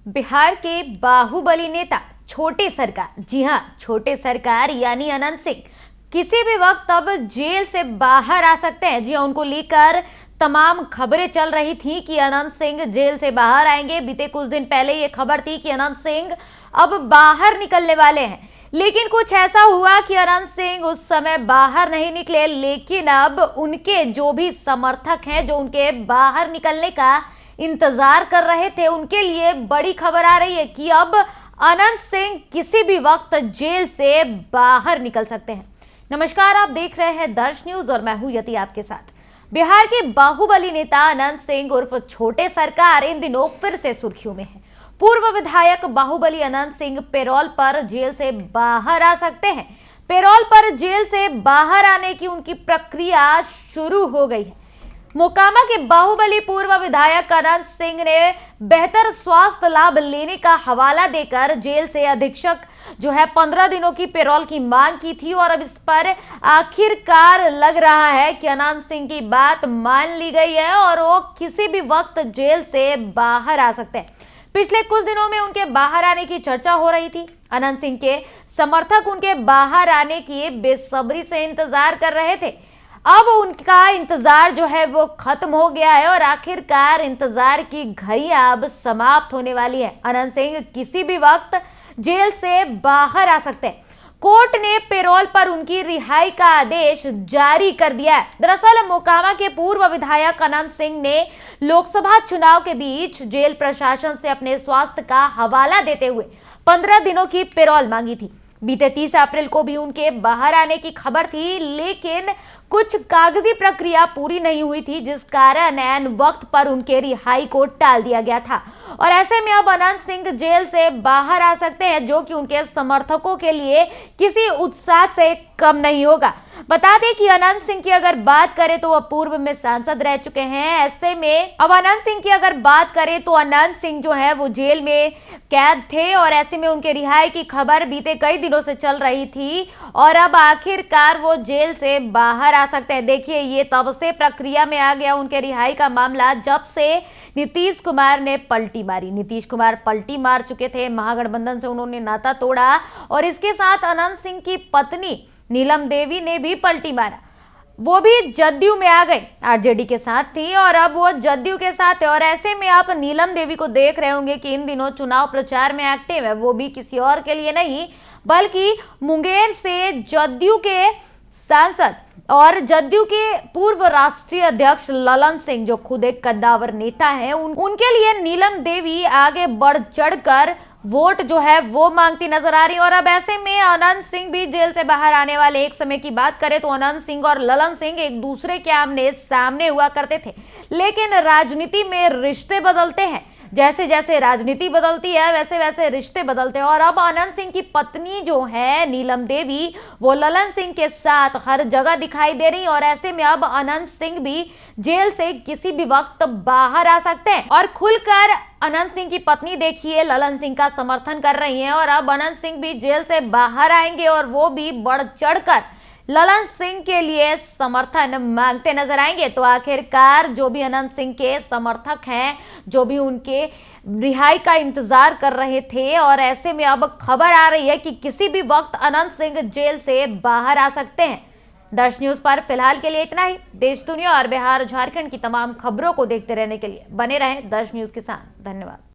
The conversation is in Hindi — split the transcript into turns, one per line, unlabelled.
बिहार के बाहुबली नेता छोटे सरकार, जी हां, छोटे सरकार यानी अनंत सिंह किसी भी वक्त अब जेल से बाहर आ सकते हैं। जी हां, उनको लेकर तमाम खबरें चल रही थी कि अनंत सिंह जेल से बाहर आएंगे। बीते कुछ दिन पहले ये खबर थी कि अनंत सिंह अब बाहर निकलने वाले हैं, लेकिन कुछ ऐसा हुआ कि अनंत सिंह उस समय बाहर नहीं निकले। लेकिन अब उनके जो भी समर्थक हैं, जो उनके बाहर निकलने का इंतजार कर रहे थे, उनके लिए बड़ी खबर आ रही है कि अब अनंत सिंह किसी भी वक्त जेल से बाहर निकल सकते हैं। नमस्कार, आप देख रहे हैं दर्श न्यूज और मैं हूं यति आपके साथ। बिहार के बाहुबली नेता अनंत सिंह उर्फ छोटे सरकार इन दिनों फिर से सुर्खियों में है। पूर्व विधायक बाहुबली अनंत सिंह पैरोल पर जेल से बाहर आ सकते हैं। पैरोल पर जेल से बाहर आने की उनकी प्रक्रिया शुरू हो गई है। मोकामा के बाहुबली पूर्व विधायक अनंत सिंह ने बेहतर स्वास्थ्य लाभ लेने का हवाला देकर जेल से अधीक्षक जो है 15 दिनों की पैरोल की मांग की थी और अब इस पर आखिरकार लग रहा है कि अनंत सिंह की बात मान ली गई है और वो किसी भी वक्त जेल से बाहर आ सकते हैं। पिछले कुछ दिनों में उनके बाहर आने की चर्चा हो रही थी। अनंत सिंह के समर्थक उनके बाहर आने की बेसब्री से इंतजार कर रहे थे। अब उनका इंतजार जो है वो खत्म हो गया है और आखिरकार इंतजार की घड़ियां अब समाप्त होने वाली है। अनंत सिंह किसी भी वक्त जेल से बाहर आ सकते हैं। कोर्ट ने पैरोल पर उनकी रिहाई का आदेश जारी कर दिया है। दरअसल मोकामा के पूर्व विधायक अनंत सिंह ने लोकसभा चुनाव के बीच जेल प्रशासन से अपने स्वास्थ्य का हवाला देते हुए 15 दिनों की पैरोल मांगी थी। बीते 30 अप्रैल को भी उनके बाहर आने की खबर थी, लेकिन कुछ कागजी प्रक्रिया पूरी नहीं हुई थी, जिस कारण ऐन वक्त पर उनके रिहाई को टाल दिया गया था। और ऐसे में अब अनंत सिंह जेल से बाहर आ सकते हैं, जो कि उनके समर्थकों के लिए किसी उत्साह से कम नहीं होगा। बता दें कि अनंत सिंह की अगर बात करें तो वह पूर्व में सांसद रह चुके हैं। ऐसे में अब अनंत सिंह की अगर बात करें तो अनंत सिंह जो है वो जेल में कैद थे और ऐसे में उनके रिहाई की खबर बीते कई दिनों से चल रही थी और अब आखिरकार वो जेल से बाहर आ सकते हैं। देखिए, ये तब से प्रक्रिया में आ गया उनके रिहाई का मामला जब से नीतीश कुमार ने पलटी मारी। नीतीश कुमार पलटी मार चुके थे, महागठबंधन से उन्होंने नाता तोड़ा और इसके साथ अनंत सिंह की पत्नी नीलम देवी ने भी पलटी मारा। वो भी जदयू में आ गए, आरजेडी के साथ थी और अब वो जदयू के साथ है। और ऐसे में आप नीलम देवी को देख रहे होंगे कि इन दिनों चुनाव प्रचार में एक्टिव है। वो भी किसी और के लिए नहीं, बल्कि मुंगेर से जदयू के सांसद और जदयू के पूर्व राष्ट्रीय अध्यक्ष ललन सिंह, जो खुद एक कद्दावर नेता हैं, उनके लिए नीलम देवी आगे बढ़ चढ़कर वोट जो है वो मांगती नजर आ रही है। और अब ऐसे में अनंत सिंह भी जेल से बाहर आने वाले। एक समय की बात करें तो अनंत सिंह और ललन सिंह एक दूसरे के आमने सामने हुआ करते थे, लेकिन राजनीति में रिश्ते बदलते हैं। जैसे जैसे राजनीति बदलती है वैसे वैसे रिश्ते बदलते हैं और अब अनंत सिंह की पत्नी जो है नीलम देवी, वो ललन सिंह के साथ हर जगह दिखाई दे रही और ऐसे में अब अनंत सिंह भी जेल से किसी भी वक्त बाहर आ सकते हैं। और खुलकर अनंत सिंह की पत्नी देखिए ललन सिंह का समर्थन कर रही है और अब अनंत सिंह भी जेल से बाहर आएंगे और वो भी बढ़ चढ़कर ललन सिंह के लिए समर्थन मांगते नजर आएंगे। तो आखिरकार जो भी अनंत सिंह के समर्थक हैं, जो भी उनके रिहाई का इंतजार कर रहे थे, और ऐसे में अब खबर आ रही है कि किसी भी वक्त अनंत सिंह जेल से बाहर आ सकते हैं। दर्श न्यूज पर फिलहाल के लिए इतना ही। देश दुनिया और बिहार झारखंड की तमाम खबरों को देखते रहने के लिए बने रहें दर्श न्यूज के साथ। धन्यवाद।